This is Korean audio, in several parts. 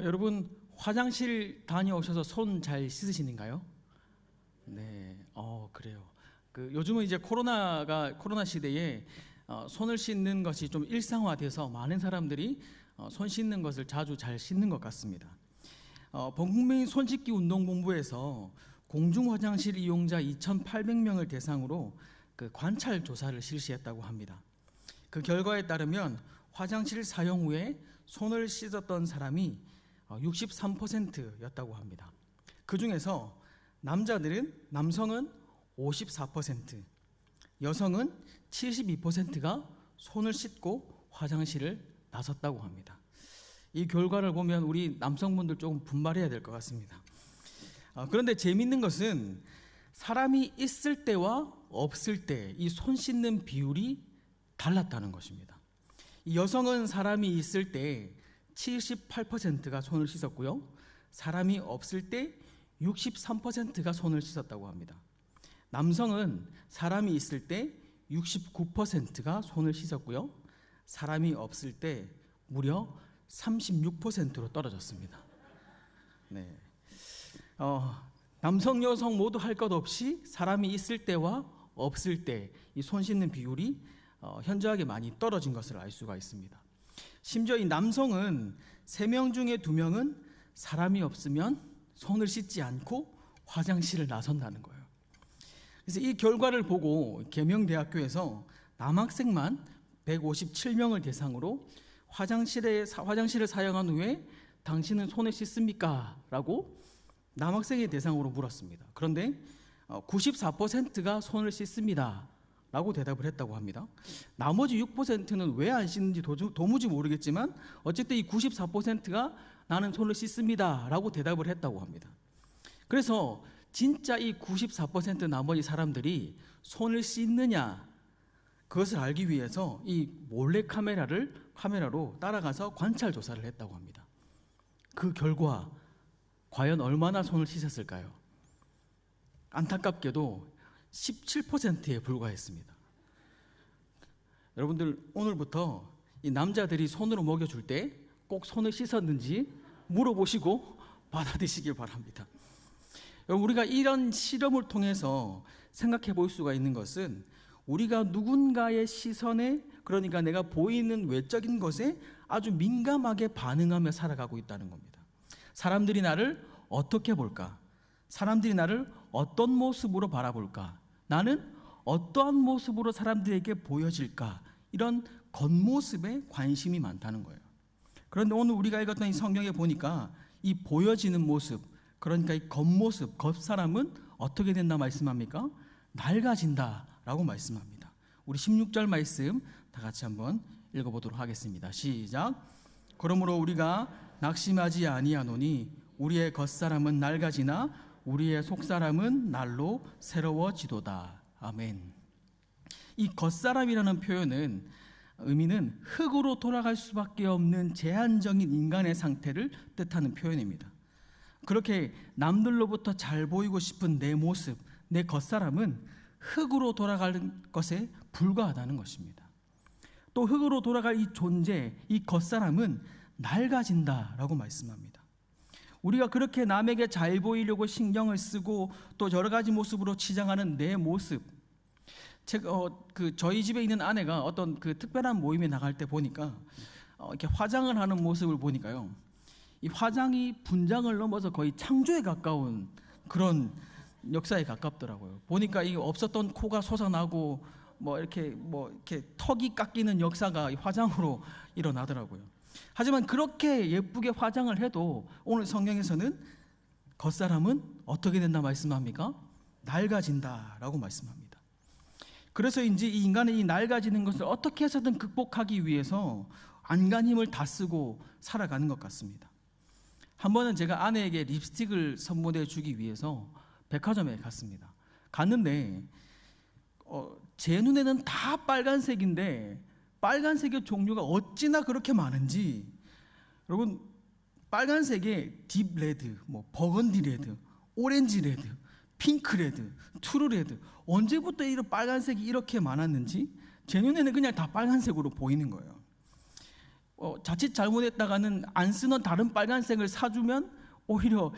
여러분 화장실 다녀오셔서 손 잘 씻으시는가요? 네, 그래요. 요즘은 이제 코로나 시대에 손을 씻는 것이 좀 일상화돼서 많은 사람들이 손 씻는 것을 자주 잘 씻는 것 같습니다. 범국민 손씻기 운동본부에서 공중 화장실 이용자 2,800명을 대상으로 관찰 조사를 실시했다고 합니다. 그 결과에 따르면 화장실 사용 후에 손을 씻었던 사람이 63%였다고 합니다. 그 중에서 남성은 54%, 여성은 72%가 손을 씻고 화장실을 나섰다고 합니다. 이 결과를 보면 우리 남성분들 조금 분발해야 될 것 같습니다. 그런데 재미있는 것은 사람이 있을 때와 없을 때 이 손 씻는 비율이 달랐다는 것입니다. 이 여성은 사람이 있을 때 78%가 손을 씻었고요, 사람이 없을 때 63%가 손을 씻었다고 합니다. 남성은 사람이 있을 때 69%가 손을 씻었고요, 사람이 없을 때 무려 36%로 떨어졌습니다. 네. 남성, 여성 모두 할 것 없이 사람이 있을 때와 없을 때 이 손 씻는 비율이 현저하게 많이 떨어진 것을 알 수가 있습니다. 심지어 이 남성은 3명 중에 2명은 사람이 없으면 손을 씻지 않고 화장실을 나선다는 거예요. 그래서 이 결과를 보고 계명대학교에서 남학생만 157명을 대상으로 화장실을 사용한 후에 당신은 손을 씻습니까? 라고 남학생의 대상으로 물었습니다. 그런데 94%가 손을 씻습니다 라고 대답을 했다고 합니다. 나머지 6%는 왜 안 씻는지 도무지 모르겠지만 어쨌든 이 94%가 나는 손을 씻습니다 라고 대답을 했다고 합니다. 그래서 진짜 이 94% 나머지 사람들이 손을 씻느냐, 그것을 알기 위해서 이 몰래 카메라로 따라가서 관찰 조사를 했다고 합니다. 그 결과 과연 얼마나 손을 씻었을까요? 안타깝게도 17%에 불과했습니다. 여러분들, 오늘부터 이 남자들이 손으로 먹여줄 때 꼭 손을 씻었는지 물어보시고 받아드시길 바랍니다. 우리가 이런 실험을 통해서 생각해 볼 수가 있는 것은 우리가 누군가의 시선에, 그러니까 내가 보이는 외적인 것에 아주 민감하게 반응하며 살아가고 있다는 겁니다. 사람들이 나를 어떻게 볼까? 사람들이 나를 어떤 모습으로 바라볼까? 나는 어떠한 모습으로 사람들에게 보여질까? 이런 겉모습에 관심이 많다는 거예요. 그런데 오늘 우리가 읽었던 이 성경에 보니까 이 보여지는 모습, 그러니까 이 겉모습, 겉사람은 어떻게 된다 말씀합니까? 낡아진다 라고 말씀합니다. 우리 16절 말씀 다 같이 한번 읽어보도록 하겠습니다. 시작. 그러므로 우리가 낙심하지 아니하노니 우리의 겉사람은 낡아지나 우리의 속사람은 날로 새로워지도다. 아멘. 이 겉사람이라는 표현은 의미는 흙으로 돌아갈 수밖에 없는 제한적인 인간의 상태를 뜻하는 표현입니다. 그렇게 남들로부터 잘 보이고 싶은 내 모습, 내 겉사람은 흙으로 돌아가는 것에 불과하다는 것입니다. 또 흙으로 돌아갈 이 존재, 이 겉사람은 낡아진다라고 말씀합니다. 우리가 그렇게 남에게 잘 보이려고 신경을 쓰고 또 여러 가지 모습으로 치장하는 내 모습, 저희 집에 있는 아내가 어떤 특별한 모임에 나갈 때 보니까 이렇게 화장을 하는 모습을 보니까요, 이 화장이 분장을 넘어서 거의 창조에 가까운 그런 역사에 가깝더라고요. 보니까 이 없었던 코가 솟아나고 이렇게 턱이 깎이는 역사가 화장으로 일어나더라고요. 하지만 그렇게 예쁘게 화장을 해도 오늘 성경에서는 겉사람은 어떻게 된다 말씀합니까? 낡아진다라고 말씀합니다. 그래서인지 이 인간의 이 낡아지는 것을 어떻게 해서든 극복하기 위해서 안간 힘을 다 쓰고 살아가는 것 같습니다. 한 번은 제가 아내에게 립스틱을 선물해 주기 위해서 백화점에 갔습니다. 갔는데 제 눈에는 다 빨간색인데 빨간색의 종류가 어찌나 그렇게 많은지, 여러분, 빨간색에 딥 레드, 버건디 레드, 오렌지 레드, 핑크 레드, 트루 레드, 언제부터 이런 빨간색이 이렇게 많았는지 제 눈에는 그냥 다 빨간색으로 보이는 거예요. 자칫 잘못했다가는 안 쓰는 다른 빨간색을 사주면 오히려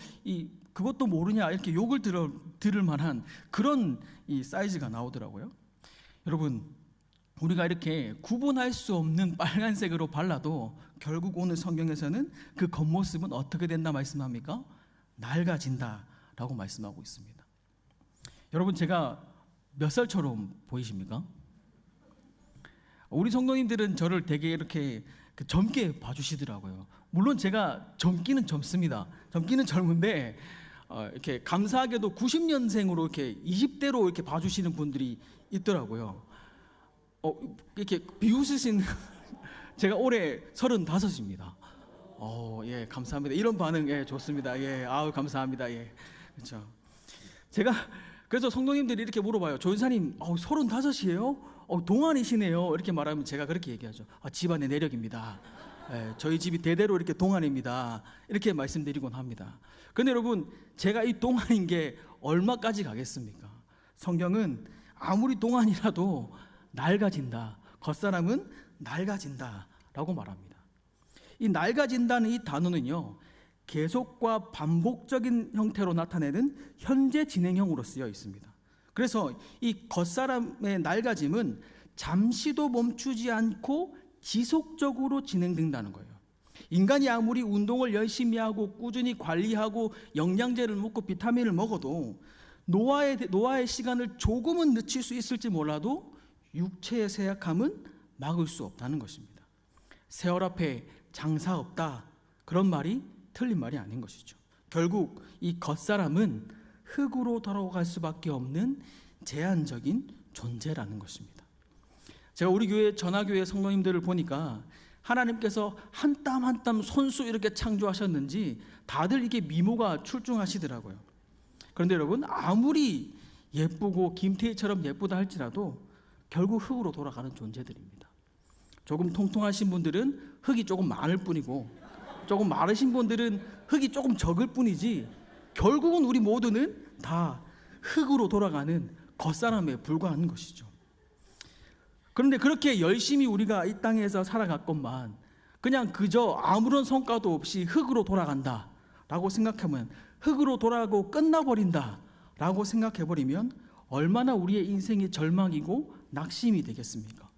그것도 모르냐 이렇게 욕을 들을 만한 그런 이 사이즈가 나오더라고요. 여러분, 우리가 이렇게 구분할 수 없는 빨간색으로 발라도 결국 오늘 성경에서는 그 겉모습은 어떻게 된다 말씀합니까? 낡아진다라고 말씀하고 있습니다. 여러분, 제가 몇 살처럼 보이십니까? 우리 성도님들은 저를 되게 이렇게 젊게 봐주시더라고요. 물론 제가 젊기는 젊습니다. 젊기는 젊은데 이렇게 감사하게도 90년생으로 이렇게 20대로 이렇게 봐주시는 분들이 있더라고요. 이렇게 비웃으신 제가 올해 35입니다. 예, 감사합니다. 이런 반응, 예, 좋습니다. 예, 아우, 감사합니다. 예, 그렇죠. 제가 그래서 성도님들이 이렇게 물어봐요. 조연사님, 35이에요? 동안이시네요. 이렇게 말하면 제가 그렇게 얘기하죠. 집안의 내력입니다. 예, 저희 집이 대대로 이렇게 동안입니다. 이렇게 말씀드리곤 합니다. 그런데 여러분, 제가 이 동안인 게 얼마까지 가겠습니까? 성경은 아무리 동안이라도 낡아진다, 겉사람은 낡아진다 라고 말합니다. 이 낡아진다는 이 단어는요, 계속과 반복적인 형태로 나타내는 현재 진행형으로 쓰여 있습니다. 그래서 이 겉사람의 낡아짐은 잠시도 멈추지 않고 지속적으로 진행된다는 거예요. 인간이 아무리 운동을 열심히 하고 꾸준히 관리하고 영양제를 먹고 비타민을 먹어도 노화의 시간을 조금은 늦출 수 있을지 몰라도 육체의 쇠약함은 막을 수 없다는 것입니다. 세월 앞에 장사 없다, 그런 말이 틀린 말이 아닌 것이죠. 결국 이 겉사람은 흙으로 돌아갈 수밖에 없는 제한적인 존재라는 것입니다. 제가 우리 교회 전화교회 성도님들을 보니까 하나님께서 한 땀 한 땀 손수 이렇게 창조하셨는지 다들 이게 미모가 출중하시더라고요. 그런데 여러분, 아무리 예쁘고 김태희처럼 예쁘다 할지라도 결국 흙으로 돌아가는 존재들입니다. 조금 통통하신 분들은 흙이 조금 많을 뿐이고, 조금 마르신 분들은 흙이 조금 적을 뿐이지, 결국은 우리 모두는 다 흙으로 돌아가는 겉사람에 불과한 것이죠. 그런데 그렇게 열심히 우리가 이 땅에서 살아갔건만 그냥 그저 아무런 성과도 없이 흙으로 돌아간다 라고 생각하면, 흙으로 돌아가고 끝나버린다 라고 생각해버리면 얼마나 우리의 인생이 절망이고 낙심이 되겠습니까?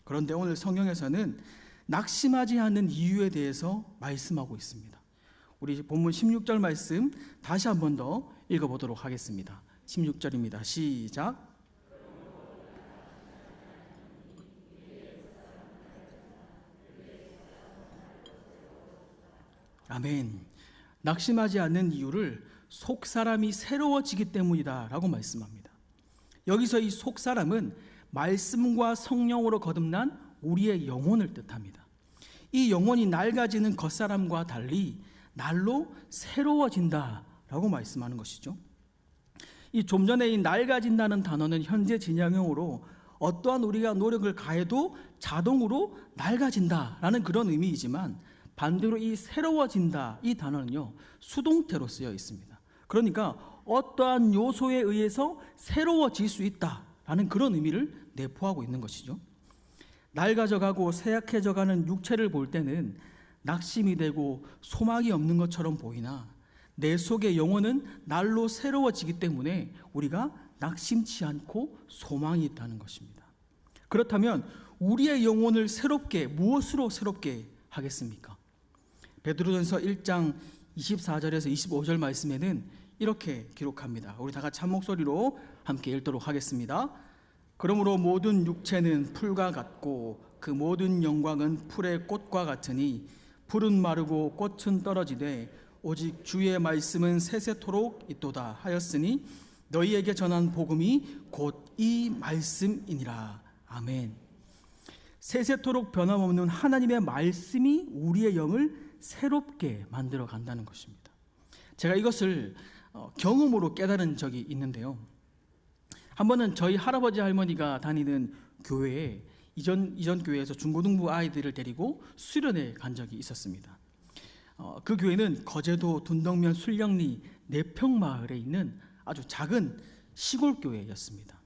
그런데 오늘 성경에서는 낙심하지 않는 이유에 대해서 말씀하고 있습니다. 우리 본문 16절 말씀 다시 한 번 더 읽어보도록 하겠습니다. 16절입니다. 시작. 아멘. 낙심하지 않는 이유를 속사람이 새로워지기 때문이다 라고 말씀합니다. 여기서 이 속사람은 말씀과 성령으로 거듭난 우리의 영혼을 뜻합니다. 이 영혼이 낡아지는 겉사람과 달리 날로 새로워진다 라고 말씀하는 것이죠. 이 좀 전에 이 낡아진다는 단어는 현재 진행형으로 어떠한 우리가 노력을 가해도 자동으로 낡아진다 라는 그런 의미이지만, 반대로 이 새로워진다 이 단어는요, 수동태로 쓰여 있습니다. 그러니까 어떠한 요소에 의해서 새로워질 수 있다라는 그런 의미를 내포하고 있는 것이죠. 낡아져가고 쇠약해져가는 육체를 볼 때는 낙심이 되고 소망이 없는 것처럼 보이나, 내 속의 영혼은 날로 새로워지기 때문에 우리가 낙심치 않고 소망이 있다는 것입니다. 그렇다면 우리의 영혼을 새롭게, 무엇으로 새롭게 하겠습니까? 베드로전서 1장 24절에서 25절 말씀에는 이렇게 기록합니다. 우리 다 같이 한 목소리로 함께 읽도록 하겠습니다. 그러므로 모든 육체는 풀과 같고 그 모든 영광은 풀의 꽃과 같으니 풀은 마르고 꽃은 떨어지되 오직 주의 말씀은 세세토록 있도다 하였으니 너희에게 전한 복음이 곧 이 말씀이니라. 아멘. 세세토록 변함없는 하나님의 말씀이 우리의 영을 새롭게 만들어 간다는 것입니다. 제가 이것을 경험으로 깨달은 적이 있는데요. 한 번은 저희 할아버지 할머니가 다니는 교회에 이전 교회에서 중고등부 아이들을 데리고 수련회 간 적이 있었습니다. 그 교회는 거제도 둔덕면 술령리 내평마을에 있는 아주 작은 시골 교회였습니다.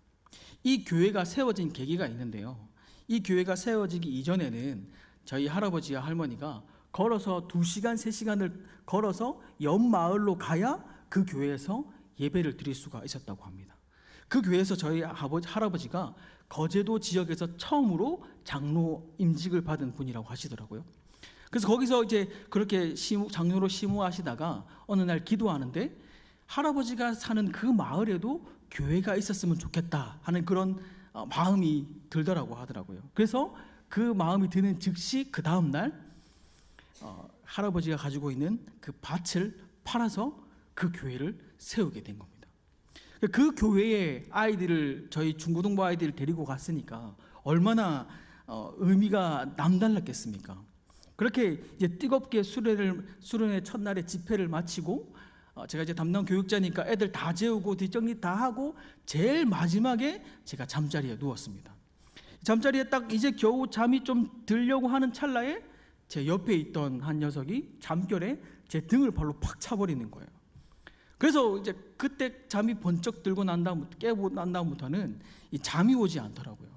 이 교회가 세워진 계기가 있는데요. 이 교회가 세워지기 이전에는 저희 할아버지와 할머니가 걸어서 2시간, 3시간을 걸어서 옆 마을로 가야 그 교회에서 예배를 드릴 수가 있었다고 합니다. 그 교회에서 저희 할아버지가 거제도 지역에서 처음으로 장로 임직을 받은 분이라고 하시더라고요. 그래서 거기서 이제 그렇게 장로로 심호하시다가 어느 날 기도하는데 할아버지가 사는 그 마을에도 교회가 있었으면 좋겠다 하는 그런 마음이 들더라고 하더라고요. 그래서 그 마음이 드는 즉시 그 다음 날 할아버지가 가지고 있는 그 밭을 팔아서 그 교회를 세우게 된 겁니다. 그 교회에 아이들을, 저희 중고등부 아이들을 데리고 갔으니까 얼마나 의미가 남달랐겠습니까? 그렇게 이제 뜨겁게 수련회 첫날에 집회를 마치고 제가 이제 담당 교육자니까 애들 다 재우고 뒷정리 다 하고 제일 마지막에 제가 잠자리에 누웠습니다. 잠자리에 딱 이제 겨우 잠이 좀 들려고 하는 찰나에 제 옆에 있던 한 녀석이 잠결에 제 등을 발로 팍 차버리는 거예요. 그래서 이제 그때 잠이 번쩍 들고 깨고 난 다음부터는 이 잠이 오지 않더라고요.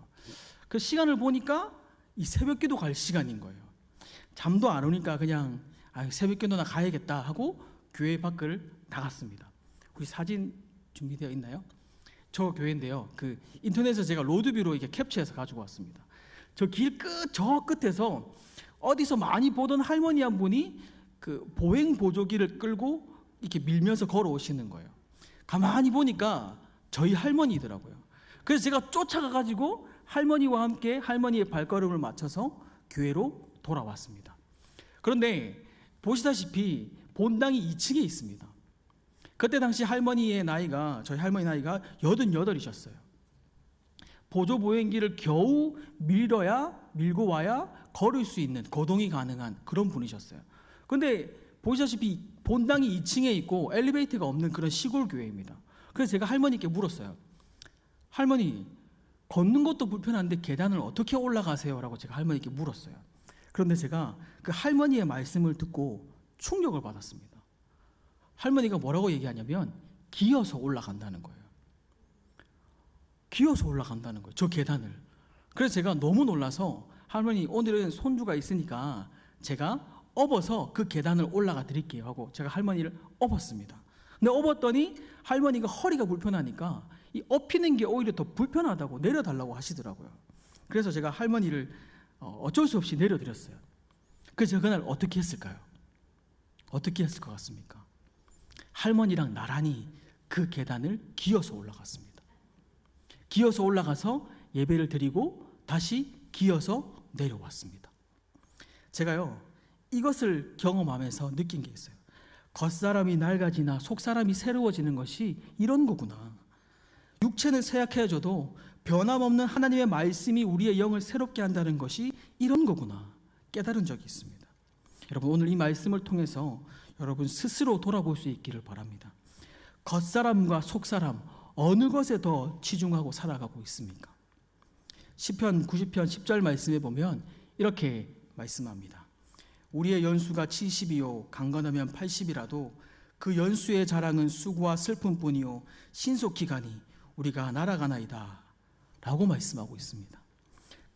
그 시간을 보니까 이 새벽기도 갈 시간인 거예요. 잠도 안 오니까 그냥 새벽기도나 가야겠다 하고 교회 밖을 나갔습니다. 우리 사진 준비되어 있나요? 저 교회인데요. 그 인터넷에서 제가 로드뷰로 이렇게 캡처해서 가지고 왔습니다. 저 길 저 끝에서 어디서 많이 보던 할머니 한 분이 그 보행 보조기를 끌고 이렇게 밀면서 걸어오시는 거예요. 가만히 보니까 저희 할머니더라고요. 그래서 제가 쫓아가 가지고 할머니와 함께 할머니의 발걸음을 맞춰서 교회로 돌아왔습니다. 그런데 보시다시피 본당이 2층에 있습니다. 그때 당시 저희 할머니 나이가 88이셨어요. 보조보행기를 겨우 밀고 와야 걸을 수 있는, 거동이 가능한 그런 분이셨어요. 근데 보시다시피 본당이 2층에 있고 엘리베이터가 없는 그런 시골 교회입니다. 그래서 제가 할머니께 물었어요. 할머니, 걷는 것도 불편한데 계단을 어떻게 올라가세요? 라고 제가 할머니께 물었어요. 그런데 제가 그 할머니의 말씀을 듣고 충격을 받았습니다. 할머니가 뭐라고 얘기하냐면 기어서 올라간다는 거예요. 기어서 올라간다는 거예요. 저 계단을. 그래서 제가 너무 놀라서 할머니, 오늘은 손주가 있으니까 제가 업어서 그 계단을 올라가 드릴게요 하고 제가 할머니를 업었습니다. 근데 업었더니 할머니가 허리가 불편하니까 이 업히는 게 오히려 더 불편하다고 내려달라고 하시더라고요. 그래서 제가 할머니를 어쩔 수 없이 내려드렸어요. 그래서 제가 그날 어떻게 했을까요? 어떻게 했을 것 같습니까? 할머니랑 나란히 그 계단을 기어서 올라갔습니다. 기어서 올라가서 예배를 드리고 다시 기어서 내려왔습니다. 제가요, 이것을 경험하면서 느낀 게 있어요. 겉사람이 낡아지나 속사람이 새로워지는 것이 이런 거구나. 육체는 쇠약해져도 변함없는 하나님의 말씀이 우리의 영을 새롭게 한다는 것이 이런 거구나 깨달은 적이 있습니다. 여러분, 오늘 이 말씀을 통해서 여러분 스스로 돌아볼 수 있기를 바랍니다. 겉사람과 속사람 어느 것에 더 치중하고 살아가고 있습니까? 시편 90편 10절 말씀에 보면 이렇게 말씀합니다. 우리의 연수가 70이요 강건하면 80이라도 그 연수의 자랑은 수고와 슬픔뿐이요 신속히 가니 우리가 날아가나이다 라고 말씀하고 있습니다.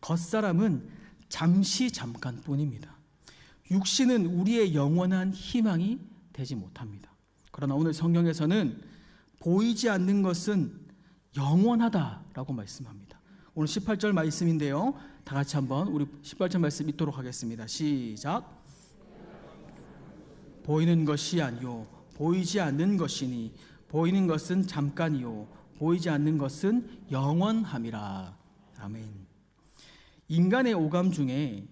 겉사람은 잠깐뿐입니다. 육신은 우리의 영원한 희망이 되지 못합니다. 그러나 오늘 성경에서는 보이지 않는 것은 영원하다라고 말씀합니다. 오늘 18절 말씀인데요, 다 같이 한번 우리 18절 말씀 읽도록 하겠습니다. 시작. 보이는 것이 아니요 보이지 않는 것이니 보이는 것은 잠깐이요 보이지 않는 것은 영원함이라. 아멘. 인간의 오감 중에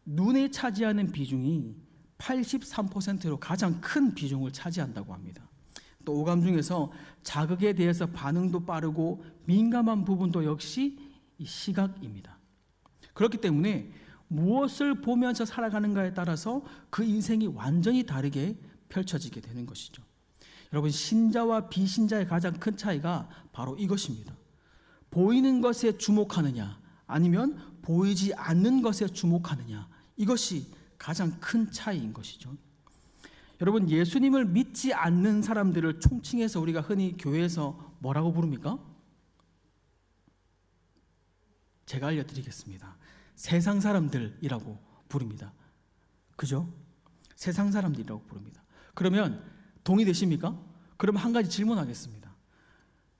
눈에 차지하는 비중이 83%로 가장 큰 비중을 차지한다고 합니다. 또 오감 중에서 자극에 대해서 반응도 빠르고 민감한 부분도 역시 이 시각입니다. 그렇기 때문에 무엇을 보면서 살아가는가에 따라서 그 인생이 완전히 다르게 펼쳐지게 되는 것이죠. 여러분, 신자와 비신자의 가장 큰 차이가 바로 이것입니다. 보이는 것에 주목하느냐 아니면 보이지 않는 것에 주목하느냐, 이것이 가장 큰 차이인 것이죠. 여러분, 예수님을 믿지 않는 사람들을 총칭해서 우리가 흔히 교회에서 뭐라고 부릅니까? 제가 알려드리겠습니다. 세상 사람들이라고 부릅니다. 그죠? 세상 사람들이라고 부릅니다. 그러면 동의되십니까? 그럼 한 가지 질문하겠습니다.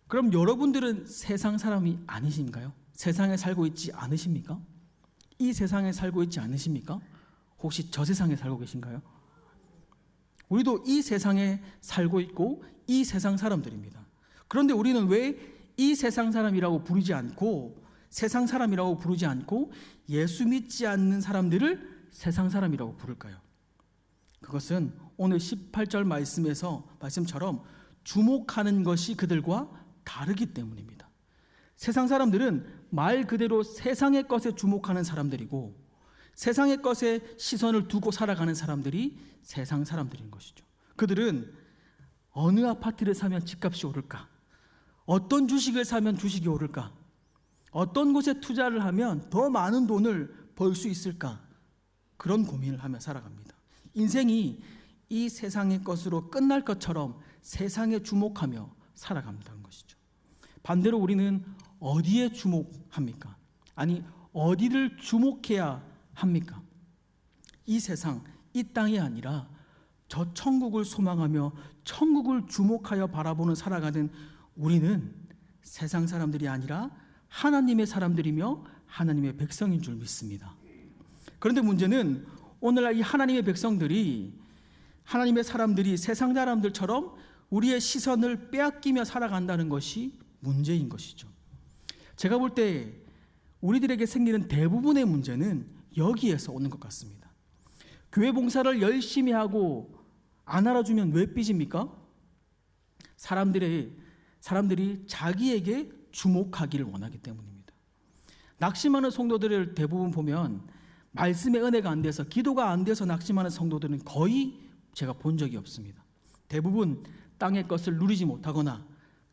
그럼 여러분들은 세상 사람이 아니신가요? 세상에 살고 있지 않으십니까? 이 세상에 살고 있지 않으십니까? 혹시 저 세상에 살고 계신가요? 우리도 이 세상에 살고 있고 이 세상 사람들입니다. 그런데 우리는 왜 이 세상 사람이라고 부르지 않고 세상 사람이라고 부르지 않고 예수 믿지 않는 사람들을 세상 사람이라고 부를까요? 그것은 오늘 18절 말씀처럼 주목하는 것이 그들과 다르기 때문입니다. 세상 사람들은 말 그대로 세상의 것에 주목하는 사람들이고 세상의 것에 시선을 두고 살아가는 사람들이 세상 사람들인 것이죠. 그들은 어느 아파트를 사면 집값이 오를까? 어떤 주식을 사면 주식이 오를까? 어떤 곳에 투자를 하면 더 많은 돈을 벌 수 있을까? 그런 고민을 하며 살아갑니다. 인생이 이 세상의 것으로 끝날 것처럼 세상에 주목하며 살아간다는 것이죠. 반대로 우리는 어디에 주목합니까? 아니, 어디를 주목해야 합니까? 이 세상, 이 땅이 아니라 저 천국을 소망하며 천국을 주목하여 바라보는 살아가는 우리는 세상 사람들이 아니라 하나님의 사람들이며 하나님의 백성인 줄 믿습니다. 그런데 문제는 오늘날 이 하나님의 백성들이 하나님의 사람들이 세상 사람들처럼 우리의 시선을 빼앗기며 살아간다는 것이 문제인 것이죠. 제가 볼 때 우리들에게 생기는 대부분의 문제는 여기에서 오는 것 같습니다. 교회 봉사를 열심히 하고 안 알아주면 왜 삐집니까? 사람들이 자기에게 주목하기를 원하기 때문입니다. 낙심하는 성도들을 대부분 보면 말씀의 은혜가 안 돼서 기도가 안 돼서 낙심하는 성도들은 거의 제가 본 적이 없습니다. 대부분 땅의 것을 누리지 못하거나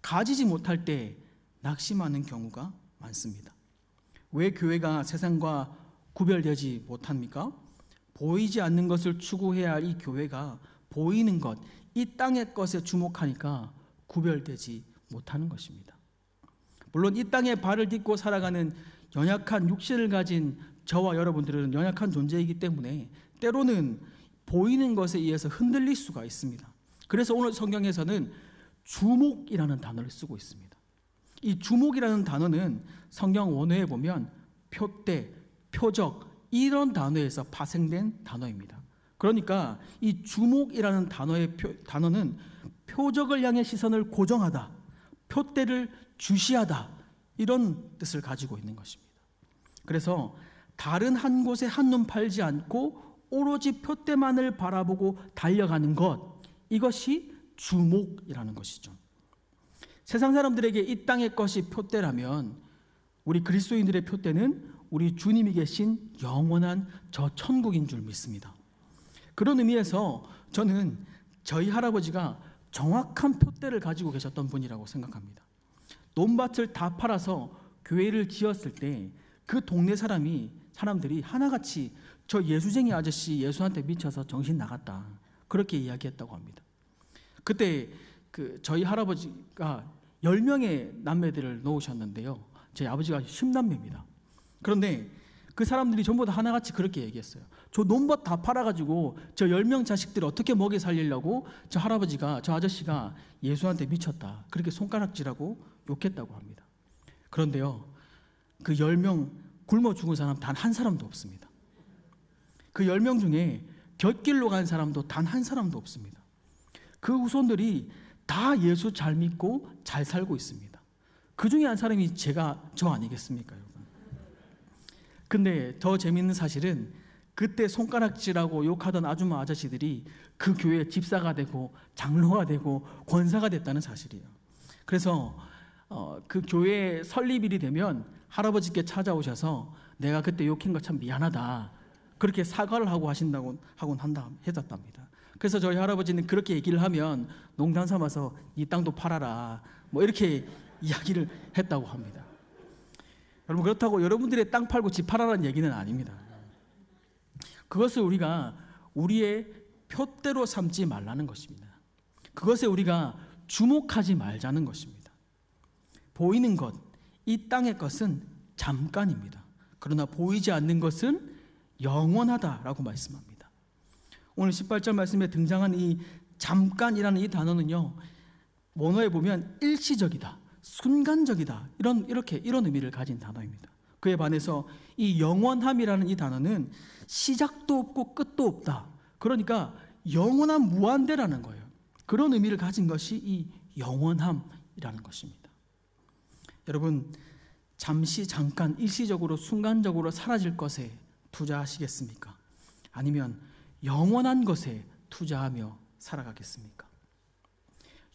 가지지 못할 때 낙심하는 경우가 많습니다. 왜 교회가 세상과 구별되지 못합니까? 보이지 않는 것을 추구해야 할 이 교회가 보이는 것, 이 땅의 것에 주목하니까 구별되지 못하는 것입니다. 물론 이 땅에 발을 딛고 살아가는 연약한 육신을 가진 저와 여러분들은 연약한 존재이기 때문에 때로는 보이는 것에 의해서 흔들릴 수가 있습니다. 그래서 오늘 성경에서는 주목이라는 단어를 쓰고 있습니다. 이 주목이라는 단어는 성경 원어에 보면 표대, 표적 이런 단어에서 파생된 단어입니다. 그러니까 이 주목이라는 단어는 표적을 향해 시선을 고정하다, 표대를 주시하다 이런 뜻을 가지고 있는 것입니다. 그래서 다른 한 곳에 한눈 팔지 않고 오로지 표대만을 바라보고 달려가는 것, 이것이 주목이라는 것이죠. 세상 사람들에게 이 땅의 것이 표대라면 우리 그리스도인들의 표대는 우리 주님이 계신 영원한 저 천국인 줄 믿습니다. 그런 의미에서 저는 저희 할아버지가 정확한 표대를 가지고 계셨던 분이라고 생각합니다. 논밭을 다 팔아서 교회를 지었을 때 그 동네 사람들이 하나같이 저 예수쟁이 아저씨 예수한테 미쳐서 정신 나갔다 그렇게 이야기했다고 합니다. 그때 저희 할아버지가 10명의 남매들을 놓으셨는데요. 저희 아버지가 10남매입니다. 그런데 그 사람들이 전부 다 하나같이 그렇게 얘기했어요. 저 논밭 다 팔아가지고 저 10명 자식들 어떻게 먹여 살리려고 저 아저씨가 예수한테 미쳤다 그렇게 손가락질하고 욕했다고 합니다. 그런데요, 그 10명 굶어 죽은 사람 단 한 사람도 없습니다. 그 10명 중에 곁길로 간 사람도 단 한 사람도 없습니다. 그 후손들이 다 예수 잘 믿고 잘 살고 있습니다. 그 중에 한 사람이 저 아니겠습니까, 여러분? 근데 더 재밌는 사실은 그때 손가락질하고 욕하던 아줌마 아저씨들이 그 교회 집사가 되고 장로가 되고 권사가 됐다는 사실이에요. 그래서 그 교회 설립일이 되면 할아버지께 찾아오셔서 내가 그때 욕한 거 참 미안하다 그렇게 사과를 하고 해줬답니다. 그래서 저희 할아버지는 그렇게 얘기를 하면 농담 삼아서 이 땅도 팔아라 뭐 이렇게 이야기를 했다고 합니다. 여러분, 그렇다고 여러분들의 땅 팔고 집 팔아라는 얘기는 아닙니다. 그것을 우리가 우리의 표대로 삼지 말라는 것입니다. 그것에 우리가 주목하지 말자는 것입니다. 보이는 것, 이 땅의 것은 잠깐입니다. 그러나 보이지 않는 것은 영원하다라고 말씀합니다. 오늘 18절 말씀에 등장한 이 잠깐이라는 이 단어는요, 원어에 보면 일시적이다, 순간적이다, 이런 의미를 가진 단어입니다. 그에 반해서 이 영원함이라는 이 단어는 시작도 없고 끝도 없다, 그러니까 영원한 무한대라는 거예요. 그런 의미를 가진 것이 이 영원함이라는 것입니다. 여러분, 잠시 잠깐 일시적으로 순간적으로 사라질 것에 투자하시겠습니까? 아니면 영원한 것에 투자하며 살아가겠습니까?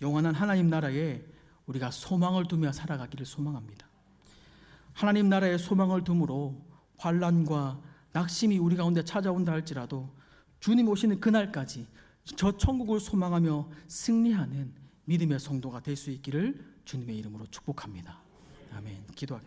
영원한 하나님 나라에 우리가 소망을 두며 살아가기를 소망합니다. 하나님 나라에 소망을 둠으로 환난과 낙심이 우리 가운데 찾아온다 할지라도 주님 오시는 그날까지 저 천국을 소망하며 승리하는 믿음의 성도가 될 수 있기를 주님의 이름으로 축복합니다. 아멘. 기도하겠습니다.